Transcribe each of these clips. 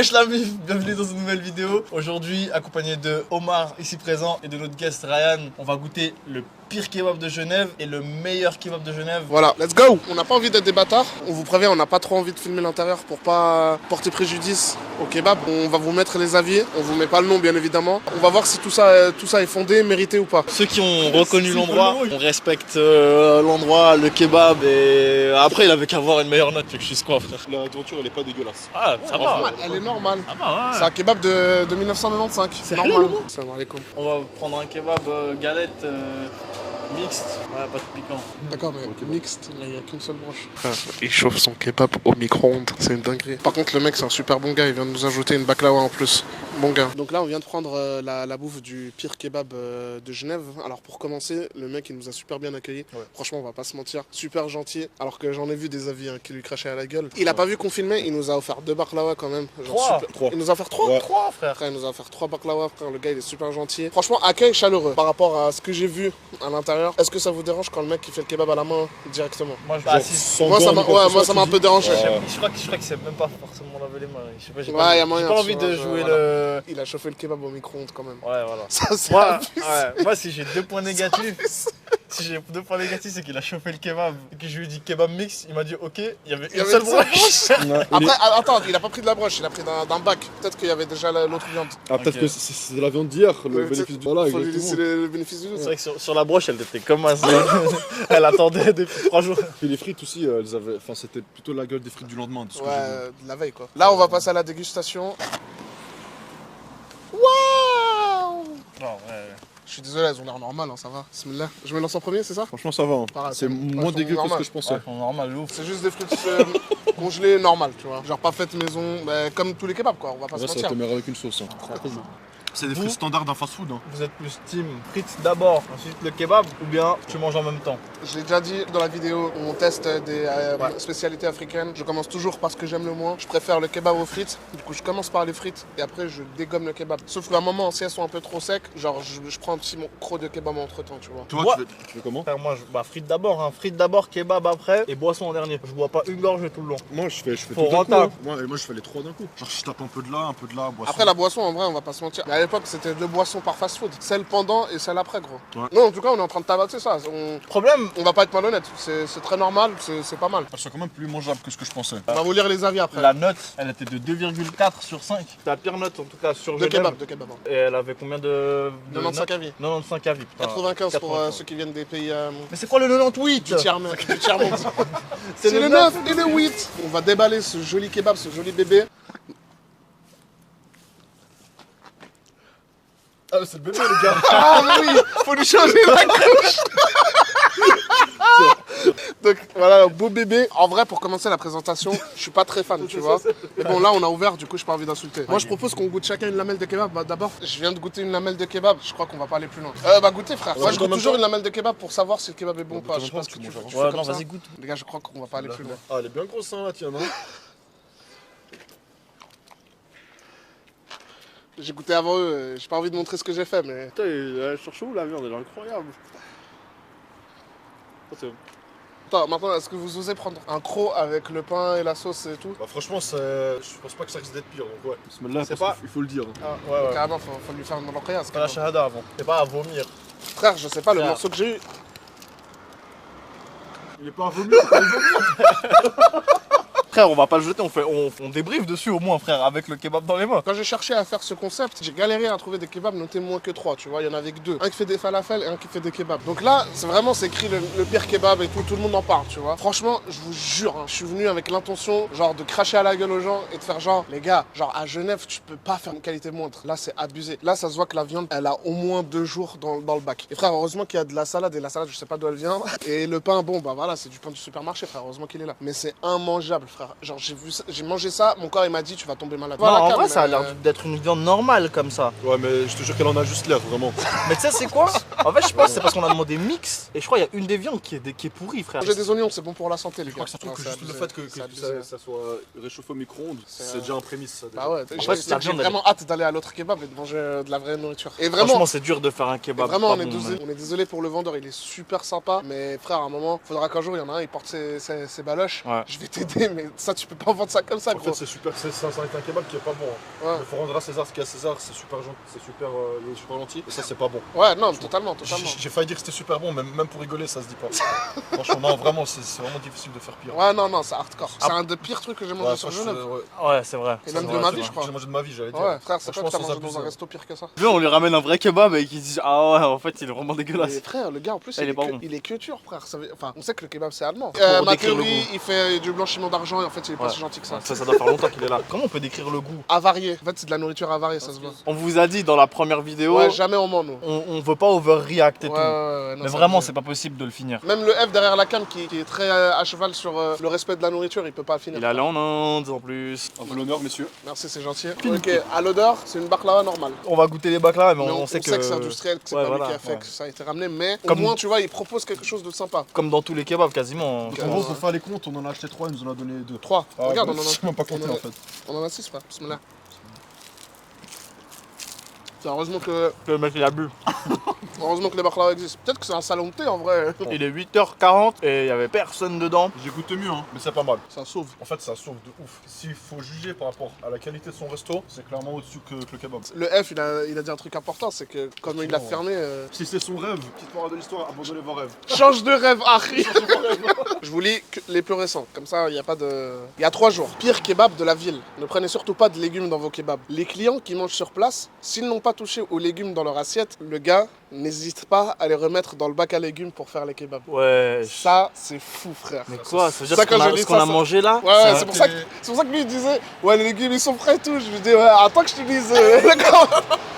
Wesh la mif, bienvenue dans une nouvelle vidéo. Aujourd'hui, accompagné de Omar ici présent et de notre guest Ryan, on va goûter le pire kebab de Genève et le meilleur kebab de Genève. Voilà, let's go. On n'a pas envie d'être des bâtards. On vous prévient, on n'a pas trop envie de filmer l'intérieur pour pas porter préjudice au kebab. On va vous mettre les avis. On vous met pas le nom, bien évidemment. On va voir si tout ça est fondé, mérité ou pas. Ceux qui ont reconnu l'endroit, on respecte l'endroit, le kebab et après il avait qu'à avoir une meilleure note, fait que je suis quoi frère. La toiture elle est pas dégueulasse. Ah, ça va. Elle est normale. Ah bah ouais. C'est un kebab de 1995. C'est normal. Salam alaikum. On va prendre un kebab galette mixte. Ouais, pas de piquant. D'accord, mais mixte, là, il n'y a qu'une seule broche. Il chauffe son kebab au micro-ondes, c'est une dinguerie. Par contre, le mec, c'est un super bon gars, il vient de nous ajouter une baklawa en plus. Bon gars. Donc là, on vient de prendre la bouffe du pire kebab de Genève. Alors, pour commencer, le mec, il nous a super bien accueillis. Ouais. Franchement, on va pas se mentir, super gentil. Alors que j'en ai vu des avis qui lui crachaient à la gueule. Il a pas vu qu'on filmait, il nous a offert 2 baklawa quand même. Genre, 3. Il nous a offert 3 Ouais. 3 frère. Frère, il nous a offert 3 baklawa, frère. Le gars, il est super gentil. Franchement, accueil chaleureux par rapport à ce que j'ai vu à l'intérieur. Est-ce que ça vous dérange quand le mec qui fait le kebab à la main directement? Moi, Moi, ça m'a un peu dérangé. Je crois qu'il sait même pas forcément laver les mains. Je sais pas, j'ai Ouais, y a moyen, pas envie tu vois, de jouer voilà. le. Il a chauffé le kebab au micro-ondes quand même. Ouais, voilà. Ça, c'est Moi, abusé. moi, si j'ai 2 points négatifs, c'est qu'il a chauffé le kebab et que je lui ai dit kebab mix, il m'a dit ok, il y avait une seule broche. Après, attends, il a pas pris de la broche, il a pris d'un bac. Peut-être qu'il y avait déjà l'autre viande. Ah, peut-être Ok. que c'est de la viande d'hier, le bénéfice du. Voilà, Faut lui laisser exactement. le bénéfice du doute. C'est vrai que sur la broche, elle était comme ça. Elle attendait depuis 3 jours. Et les frites aussi, elles avaient. Enfin, c'était plutôt la gueule des frites du lendemain. De ce que j'ai vu. Ouais, de la veille quoi. Là, on va passer à la dégustation. Waouh! Non, ouais. Je suis désolé, elles ont l'air normales, hein, ça va. Bismillah. Je me lance en premier, c'est ça? Franchement, ça va. Hein. Pareil, C'est elles moins sont dégueu que ce normales. que je pensais. Ouais, c'est normal, ouf. C'est juste des frites congelées normales, tu vois. Genre pas faites maison, bah, comme tous les kebabs quoi, on va pas Ouais, se ça mentir. te meilleur avec une sauce. Hein. C'est des Vous frites standards d'un fast-food. Hein. Vous êtes plus team frites d'abord, ensuite le kebab, ou bien tu manges en même temps? Je l'ai déjà dit dans la vidéo, on teste des spécialités africaines. Je commence toujours par ce que j'aime le moins. Je préfère le kebab aux frites. Du coup, je commence par les frites et après, je dégomme le kebab. Sauf qu'à un moment, si elles sont un peu trop secs, genre, je prends un petit croc de kebab entre temps, tu vois. Toi, Moi- tu fais comment? Frère, moi, frites d'abord, hein. Frites d'abord, kebab après et boisson en dernier. Je bois pas une gorge tout le long. Moi, je fais Faut tout d'un coup. renta. Hein. Moi, je fais les 3 d'un coup. Genre, je tape un peu de là, boisson. Après, la boisson, en vrai, on va pas se mentir. Mais à l'époque, c'était 2 boissons par fast-food. Celle pendant et celle après, gros. Ouais. Non, en tout cas, on est en train de tabasser ça. Problème, On va pas être malhonnête. C'est très normal, c'est pas mal. Elles sont quand même plus mangeables que ce que je pensais. On va vous lire les avis après. la note, elle était de 2,4 sur 5. C'était la pire note en tout cas sur De Genève. kebab, hein. Et elle avait combien de 95 notes avis. 95 avis, putain. 95 pour 95. ceux qui viennent des pays Mais c'est quoi le 98? du tiers-monde. C'est le 9 et le 8. On va déballer ce joli kebab, ce joli bébé. Ah, c'est le bébé, les gars. Ah mais oui, faut lui changer la couche. Donc voilà, beau bébé. En vrai, pour commencer la présentation, je suis pas très fan, tu vois. Mais bon, là, on a ouvert, du coup, j'ai pas envie d'insulter. Moi, je propose qu'on goûte chacun une lamelle de kebab. Bah, d'abord, je viens de goûter une lamelle de kebab. Je crois qu'on va pas aller plus loin. Bah, goûtez, frère. Moi, je goûte toujours une lamelle de kebab pour savoir si le kebab est bon ou pas. Je sais pas ce que tu fais. Tu fais Ouais, comme non, ça. vas-y, goûte. Les gars, je crois qu'on va pas aller plus loin. Ah, elle est bien grosse, hein, la tienne. Hein. J'ai goûté avant eux, j'ai pas envie de montrer ce que j'ai fait, mais. Putain, elle cherche où la viande? Elle est incroyable. Ça, c'est- Attends, maintenant, est-ce que vous osez prendre un croc avec le pain et la sauce et tout? Bah, franchement, je pense pas que ça risque d'être pire. Donc, ouais. Bismillah, C'est parce pas- qu'il faut le dire. Hein. Ah, ouais, ouais. Carrément, faut lui faire une l'encrias. Fais la shahada avant. C'est pas à vomir. Frère, je sais pas, le Frère. morceau que j'ai eu. Il est pas à vomir, c'est pas à vomir. Frère, on va pas le jeter, on débriefe dessus au moins, frère, avec le kebab dans les mains. Quand j'ai cherché à faire ce concept, j'ai galéré à trouver des kebabs notés moins que 3, tu vois, il y en avait que 2. Un qui fait des falafels et un qui fait des kebabs. Donc là, c'est écrit le pire kebab et tout le monde en parle, tu vois. Franchement, je vous jure, hein, je suis venu avec l'intention, genre, de cracher à la gueule aux gens et de faire genre, les gars, genre, à Genève, tu peux pas faire une qualité moindre. Là, c'est abusé. Là, ça se voit que la viande, elle a au moins 2 jours dans le bac. Et frère, heureusement qu'il y a de la salade, et la salade, je sais pas d'où elle vient. Et le pain, bon, bah voilà, c'est du pain du supermarché, frère, heureusement qu'il est là. Mais c'est immangeable, frère. Genre, j'ai mangé ça, mon corps, il m'a dit, tu vas tomber malade. Non, Voilà, en calme, vrai, ça a mais, l'air d'être une viande normale comme ça. Ouais, mais je te jure qu'elle en a juste l'air, vraiment. Mais tu sais, c'est quoi? En fait, je pense que c'est parce qu'on a demandé mix. Et je crois qu'il y a une des viandes qui est pourrie, frère. Manger des oignons, c'est bon pour la santé, les Je crois gars. que c'est Non, que c'est juste le abusé. fait que C'est abusé. ça soit réchauffé au micro-ondes, c'est déjà un prémisse. Ça, déjà. Bah ouais, fait, j'ai la viande, vraiment hâte d'aller à l'autre kebab et de manger de la vraie nourriture. Et vraiment, Franchement, c'est dur de faire un et kebab. vraiment pas on est, bon, désolé, on est désolé pour le vendeur, il est super sympa. Mais frère, à un moment, faudra qu'un jour il y en a un, il porte ses baloches. Ouais. Je vais t'aider, mais ça, tu peux pas vendre ça comme ça, En gros. fait, c'est super, ça va être un kebab qui est pas bon. Ouais. Il faut rendre à César ce qu'il y a à César, c'est super gentil, il est super gentil, et ça c'est pas bon. Ouais, non, totalement. J'ai failli dire que c'était super bon, même pour rigoler, ça se dit pas. Franchement, non, vraiment, c'est vraiment difficile de faire pire. Ouais, non, c'est hardcore. C'est un des pires trucs que j'ai mangé Ouais, sur ça, Genève. Ouais, c'est vrai. Et C'est même de vrai, ma c'est vie, vrai. je crois. J'ai mangé de ma vie, j'allais dire. Ouais, frère, c'est pas que t'as Franchement, mangé sans dans un abuser. resto pire que ça. Lui, on lui ramène un vrai kebab et qu'il dit ah ouais, en fait, il est vraiment dégueulasse. Mais frère, le gars en plus, Il est pas bon. il est culture, frère. Enfin, on sait que le kebab c'est allemand. Pour Ma décrire le théorie, goût. il fait du blanchiment d'argent et en fait, il est pas Ouais. si gentil que ça. Ça doit faire longtemps qu'il est là. Comment on peut décrire le goût? Avarié. En fait, c'est de la nourriture avariée, ça se voit. On vous a dit dans la première vidéo, Ouais, jamais on ment, nous. on veut pas overreact et Ouais, tout. non, Mais ça vraiment, abusé. c'est pas possible de le finir. Même le F derrière la cam qui est très à cheval sur le respect de la nourriture, il peut pas le finir. Il est allé en Inde en plus. À vous l'honneur, messieurs. Merci, c'est gentil. Ok, à l'odeur, c'est une baklava normale. On va goûter les baklava, mais Mais on sait que. c'est industriel, que c'est Ouais, pas voilà, lui qui a fait ouais. que ça a été ramené, mais Comme- au moins, tu vois, il propose quelque chose de sympa. Comme dans tous les kebabs quasiment. Donc, en gros, pour faire les comptes, on en a acheté 3, il nous en a donné 2. 3. Regarde, bah, on en c'est même pas compté on en a- en fait. On en a 6, frère. Bismillah. Heureusement que, Le mec il a bu. heureusement que les baklava existent. Peut-être que c'est un salon de thé en vrai. Il est 8h40 et il y avait personne dedans. J'ai goûté mieux, hein, mais c'est pas mal. Ça sauve. En fait, ça sauve de ouf. S'il faut juger par rapport à la qualité de son resto, c'est clairement au-dessus que le kebab. Le F, il a dit un truc important, c'est que comme il l'a fermé. Si c'est son rêve, petite morale de l'histoire, abandonnez vos rêves. Change de rêve, Harry. Je vous lis les plus récents, comme ça il n'y a pas de. Il y a 3 jours. Pire kebab de la ville. Ne prenez surtout pas de légumes dans vos kebabs. Les clients qui mangent sur place, s'ils n'ont pas touché aux légumes dans leur assiette, le gars n'hésite pas à les remettre dans le bac à légumes pour faire les kebabs. Ouais. Ça, c'est fou, frère. Mais quoi? Ça veut dire Ça, ce qu'on quand a, je lis ce qu'on ça, a ça- mangé là? Ouais, ça- c'est pour ça que lui il disait ouais les légumes ils sont frais et tout. Je lui dis ouais attends que je te dise d'accord.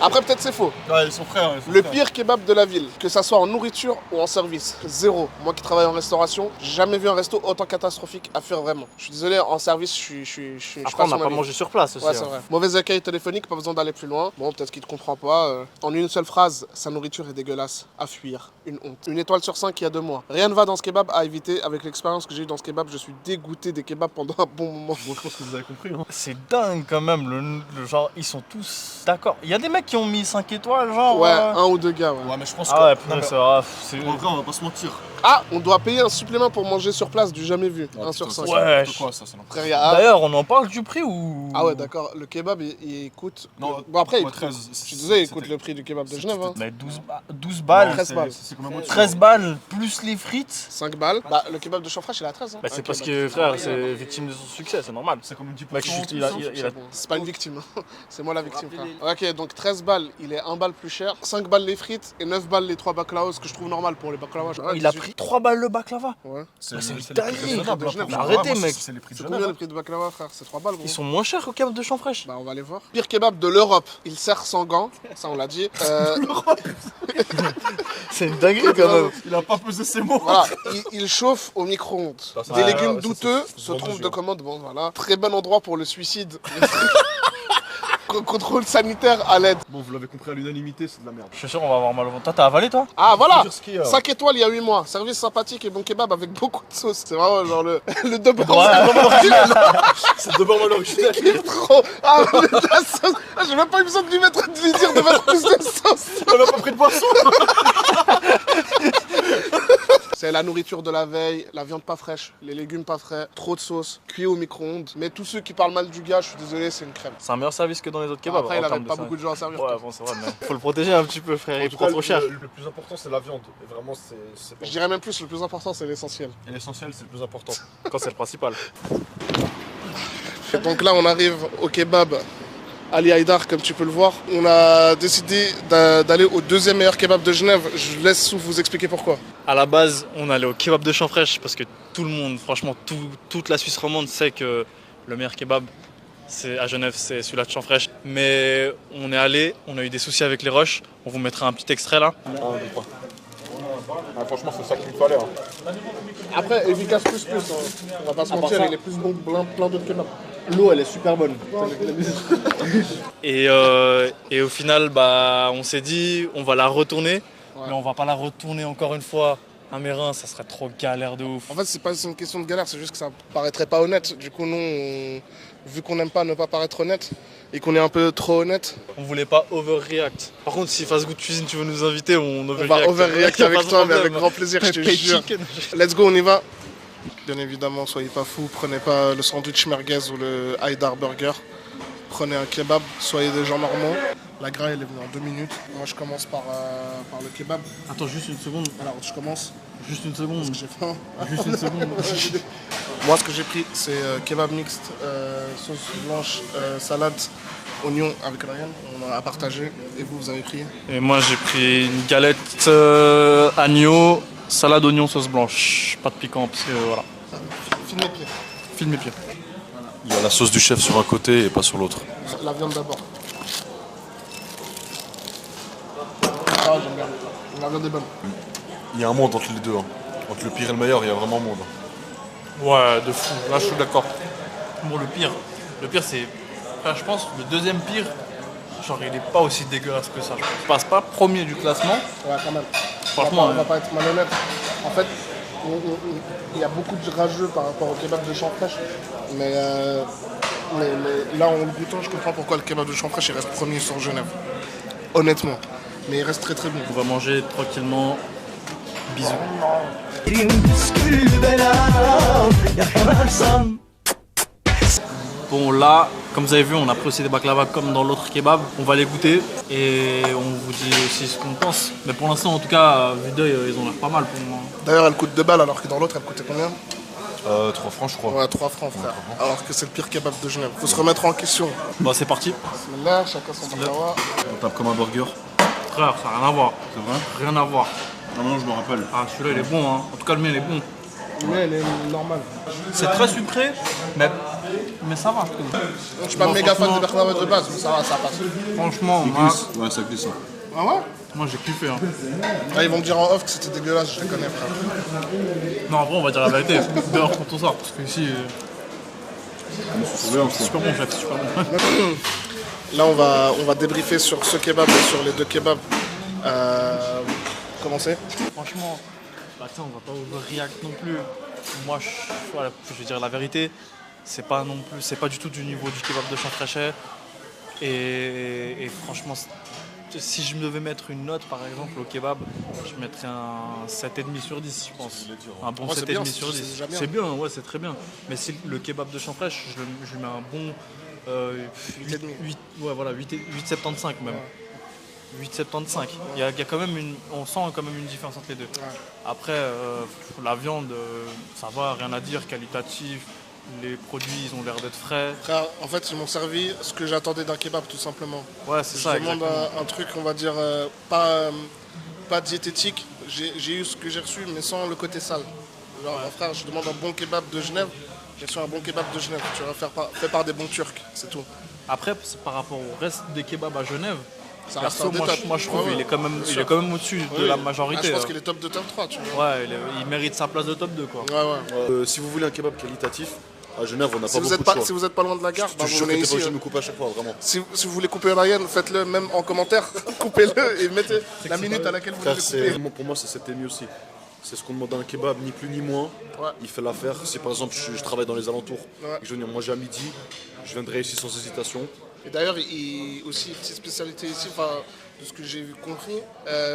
Après peut-être c'est faux. Ouais, ils sont frères. Le pire kebab de la ville, que ça soit en nourriture ou en service, zéro. Moi qui travaille en restauration, j'ai jamais vu un resto autant catastrophique à fuir vraiment. Je suis désolé, en service je suis Après, on n'a son pas avis. mangé sur place aussi. Ouais, c'est hein. vrai. Mauvais accueil téléphonique, pas besoin d'aller plus loin. Bon, peut-être qu'il te comprend pas. En une seule phrase, sa nourriture est dégueulasse. À fuir. Une honte. Une étoile sur 5 il y a 2 mois. Rien ne va dans ce kebab à éviter. Avec l'expérience que j'ai eue dans ce kebab, je suis dégoûté des kebabs pendant un bon moment. Bon, je pense que vous avez compris. Hein. C'est dingue quand même, le genre, ils sont tous d'accord. Il y a des mecs qui ont mis 5 étoiles, genre. Ouais, 1 ou 2 gars, ouais. Ouais, mais je pense Ah ouais, que. putain, c'est vrai. c'est- En vrai, on va pas se mentir. Ah, on doit payer un supplément pour manger sur place du jamais vu. Ah, 1 sur putain, 5. c'est Ouais. n'importe quoi, ça, c'est n'importe Frère, il y a- D'ailleurs, on en parle du prix ou. Ah ouais, d'accord. Le kebab, il coûte. Non, bon, après, ouais, il 13, je disais, il c'était- coûte le prix du kebab de c'était- Genève. Hein. Mais 12 balles. 13 balles. C'est quand même au-dessus. 13 balles plus les frites. 5 balles. Bah, le kebab de Champfraîche, il est à 13. Hein. Bah, c'est Un parce kebab. que, frère, c'est victime de son succès, c'est normal. C'est quand même 10%. Mec, il a- C'est bon. C'est pas une victime, hein. C'est moi la victime, frère. Ok, donc 13 balles, il est 1 balle plus cher. 5 balles les frites et 9 balles les 3 baklawas, ce que je trouve normal pour les baklawas. Ouais, Il a 18. pris 3 balles le baklava. Ouais. C'est Mais c'est les une prix dinguerie. raisonnables, De Genève. hein, Arrêtez, vraiment, mec. C'est les prix de C'est Genève. combien le prix de baklava, frère? C'est 3 balles, gros. Ils sont moins chers au kebab de Champfraîche. Bah, on va aller voir. Pire kebab de l'Europe. Il sert sans gants, ça on l'a dit. C'est une dinguerie quand même. Il a pas pesé ses mots. Voilà, il chauffe au micro-ondes. Ça, c'est- Des Ouais, légumes ouais, ça, douteux c'est se vendu, trouvent de hein. commande. Bon, voilà. Très bon endroit pour le suicide. Contrôle sanitaire à l'aide. Bon, vous l'avez compris à l'unanimité, c'est de la merde. Je suis sûr, on va avoir mal au ventre. Toi, t'as avalé toi? Ah, voilà. Faut dire ce qu'il y a. 5 étoiles il y a 8 mois. Service sympathique et bon kebab avec beaucoup de sauce. C'est vraiment genre le double. C'est de bon original. Il est trop. Ah, mais de la sauce. Ah, j'ai même pas eu besoin de lui dire de mettre plus de sauce. On a pas pris de boisson. C'est la nourriture de la veille, la viande pas fraîche, les légumes pas frais, trop de sauce, cuit au micro-ondes. Mais tous ceux qui parlent mal du gars, je suis désolé, c'est une crème. C'est un meilleur service que dans les autres kebabs. Après, il en avait termes pas de beaucoup de gens à servir. Ouais, bon, c'est vrai, mais faut le protéger un petit peu, frère. En Il tout prend cas, trop cher. le plus important, c'est la viande. Et vraiment, c'est pas. Je dirais même plus, le plus important, c'est l'essentiel. Et l'essentiel, c'est le plus important. Quand c'est le principal. Et donc là, on arrive au kebab Ali Haïdar, comme tu peux le voir. On a décidé d'aller au 2e meilleur kebab de Genève. Je laisse Souf vous expliquer pourquoi. À la base, on allait au kebab de Champfraîche parce que tout le monde, franchement, toute la Suisse romande sait que le meilleur kebab à Genève, c'est celui-là de Champfraîche. Mais on est allé, on a eu des soucis avec les roches. On vous mettra un petit extrait là. Ah, franchement, c'est ça qu'il me fallait. Hein. Après, efficace plus. Hein. On va pas se mentir, il est plus bon que plein d'autres kebabs. L'eau, elle est super bonne. Et au final, bah, on s'est dit, on va la retourner mais on va pas la retourner encore une fois à Mérin, ça serait trop galère de ouf. En fait, c'est pas une question de galère, c'est juste que ça paraîtrait pas honnête. Du coup, nous, vu qu'on n'aime pas ne pas paraître honnête et qu'on est un peu trop honnête, On voulait pas overreact. Par contre, si Fast Good Cuisine, tu veux nous inviter, on on overreact. va overreact Y a avec pas de toi, mais avec problème. grand plaisir, je te Pay jure. chicken. Let's go, on y va. Bien évidemment, soyez pas fous, prenez pas le sandwich merguez ou le Haïdar burger. Prenez un kebab, soyez des gens normaux. La graille, elle est venue en 2 minutes. Moi, je commence par le kebab. Attends, juste une seconde. Alors, je commence Juste une parce seconde. que j'ai faim. Juste une seconde. Moi, ce que j'ai pris, c'est kebab mixte, sauce blanche, salade, oignon avec Ryan. On a partagé. Et vous, vous avez pris? Et moi, j'ai pris une galette agneau, salade, oignon, sauce blanche. Pas de piquant, parce que voilà. Filmez pieds. File mes pieds. Il y a la sauce du chef sur un côté et pas sur l'autre. La viande d'abord. Ah, j'aime bien. La viande est bonne. Il y a un monde entre les deux. Hein. Entre le pire et le meilleur, il y a vraiment un monde. Ouais, de fou. Là, je suis d'accord. Bon, le pire, c'est. Enfin, je pense le deuxième pire, genre, il est pas aussi dégueulasse que ça. Je passe pas premier du classement. Ouais, quand même. Franchement, on va pas être malhonnête. En fait, il y a beaucoup de rageux par rapport au kebab de Champfraîche. Mais là, en le goûtant, je comprends pourquoi le kebab de Champfraîche il reste premier sur Genève. Honnêtement. Mais il reste très très bon. on va manger tranquillement. Bisous. Bon, là, comme vous avez vu, on a pris aussi des baklava comme dans l'autre kebab. On va les goûter et on vous dit aussi ce qu'on pense. Mais pour l'instant, en tout cas, vu d'œil, ils ont l'air pas mal pour moi. D'ailleurs, elle coûte 2 balles alors que dans l'autre, elle coûtait combien? 3 francs, je crois. Ouais, 3 francs, frère. Alors que c'est le pire kebab de Genève. Faut se remettre en question. Bah, c'est parti. Là, chacun son baklava. On tape comme un burger. Frère, ça n'a rien à voir. C'est vrai? Rien à voir. Ah non, je me rappelle. Ah, celui-là, il est bon, hein. En tout cas, le mien, il est bon. Ouais, elle est normale. C'est très sucré, mais ça va, je trouve. Je suis pas Bon, méga fan franchement- de baklava de base, mais ça va, ça passe. Franchement, Ouais, ça glisse. Hein. Ah ouais? moi j'ai kiffé. Hein. Ah, ils vont me dire en off que c'était dégueulasse, je les connais, frère. Non, en vrai, on va dire la vérité. Dehors quand on sort, parce que ici, C'est bien, c'est super bon, chef, c'est super bon. Là, on va débriefer sur ce kebab et sur les 2 kebabs. Commencez. Franchement, bah, on va pas overreact non plus. Moi, voilà, je vais dire la vérité, c'est pas non plus, c'est pas du tout du niveau du kebab de Champfraîchet. Et franchement, si je me devais mettre une note par exemple au kebab, je mettrais un 7,5 sur 10, je pense. Un bon Ouais, c'est bien, 7,5 sur c'est 10. déjà bien. C'est bien, ouais, c'est très bien. Mais si le kebab de Champfraîche, je lui mets un bon 8,5. ouais, voilà, 8,75 même. 8,75. Il y a quand même on sent quand même une différence entre les deux. Après, la viande, ça va, rien à dire, qualitatif. Les produits, ils ont l'air d'être frais. Frère, en fait, ils m'ont servi ce que j'attendais d'un kebab, tout simplement. Ouais, c'est Je ça, demande exactement. un truc, on va dire, pas diététique. J'ai eu ce que j'ai reçu, mais sans le côté sale. Genre, frère, je demande un bon kebab de Genève. J'ai reçu un bon kebab de Genève, tu vois, fait par des bons Turcs, c'est tout. Après, c'est par rapport au reste des kebabs à Genève, Ça reste perso, un des moi, tops. moi, je trouve Ouais, qu'il est quand même, bien il sûr. est quand même au-dessus de Oui. la Ah, majorité. je pense hein. qu'il est top de top 3, tu vois. Ouais, il mérite sa place de top 2, quoi. Ouais, ouais. Si vous voulez un kebab qualitatif, à Genève, on n'a Si pas vous beaucoup êtes de pas, choix. si vous êtes pas loin de la gare, Je bah, te vous jure que venez t'es pas ici. obligé de me couper à chaque fois, vraiment. Si vous voulez couper Ryan, faites-le même en commentaire. Coupez-le et mettez la minute à laquelle vous voulez Frère, le couper. pour moi, c'est cet ennemi aussi. C'est ce qu'on demande à un kebab, ni plus ni moins. Ouais. Il fait l'affaire. Si par exemple je travaille dans les alentours Ouais. et que je viens manger à midi, je viendrai ici sans hésitation. Et d'ailleurs, aussi, une petite spécialité ici, enfin, de ce que j'ai compris,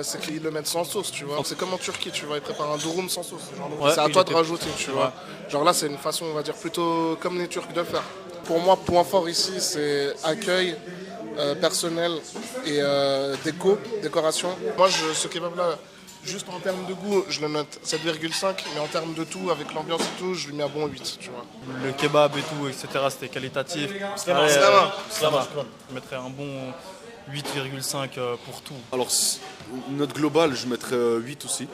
c'est qu'ils le mettent sans sauce, tu vois. C'est comme en Turquie, tu vois, ils préparent un durum sans sauce. Ouais, C'est à il toi de était- rajouter, tu vois. Genre là, c'est une façon, on va dire, plutôt comme les Turcs de le faire. Pour moi, point fort ici, c'est accueil, personnel et décoration. Moi, ce kebab-là, juste en termes de goût, je le note 7,5, mais en termes de tout, avec l'ambiance et tout, je lui mets un bon 8, tu vois. Le kebab et tout, etc., c'était qualitatif. Slama. Allez, Slama. Slama. Je mettrais un bon 8,5 pour tout. Alors, note globale, je mettrais 8 aussi.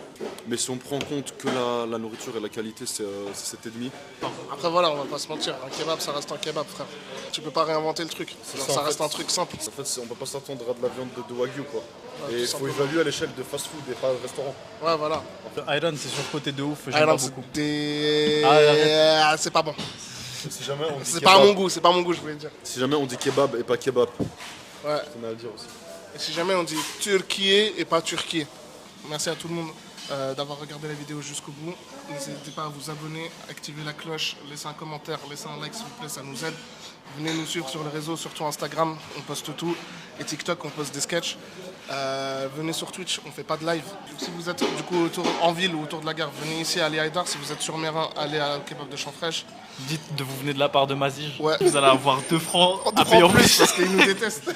Mais si on prend en compte que la nourriture et la qualité, c'est 7,5. Après voilà, on va pas se mentir, un kebab ça reste un kebab, frère. Tu peux pas réinventer le truc. Genre, ça, ça en reste fait. un truc simple. En fait, on peut pas s'attendre à de la viande de wagyu, quoi. Ouais, Et tout il faut simplement. évaluer à l'échelle de fast-food et pas de restaurant. Ouais, voilà. Le Iron, c'est surcoté de ouf, j'aime Ah pas non, beaucoup. c'est pas bon. Si jamais on dit C'est kebab, pas à mon goût, c'est pas à mon goût, je voulais dire. si jamais on dit kebab et pas kebab, Ouais. c'est à le dire aussi. Et si jamais on dit Turquie et pas Turquie. Merci à tout le monde d'avoir regardé la vidéo jusqu'au bout. N'hésitez pas à vous abonner, activer la cloche, laisser un commentaire, laisser un like s'il vous plaît, ça nous aide. Venez nous suivre sur les réseaux, surtout Instagram, on poste tout. Et TikTok, on poste des sketchs. Venez sur Twitch, on fait pas de live. Si vous êtes du coup en ville ou autour de la gare, venez ici à Ali Haïdar. Si vous êtes sur Mérin, allez à Kebab de Champfresh. Dites de vous venez de la part de Mazige. Ouais. Vous allez avoir 2 francs à En payer en plus, plus. parce qu'ils nous détestent.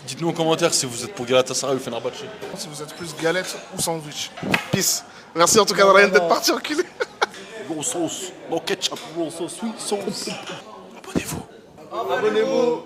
Dites-nous en commentaire si vous êtes pour Galatasaray ou Fenerbahçe. Si vous êtes plus galette ou sandwich. Peace. Merci en tout cas Ryan d'être parti enculé. Bon sauce, bon ketchup, bon sauce, oui, sauce. Abonnez-vous.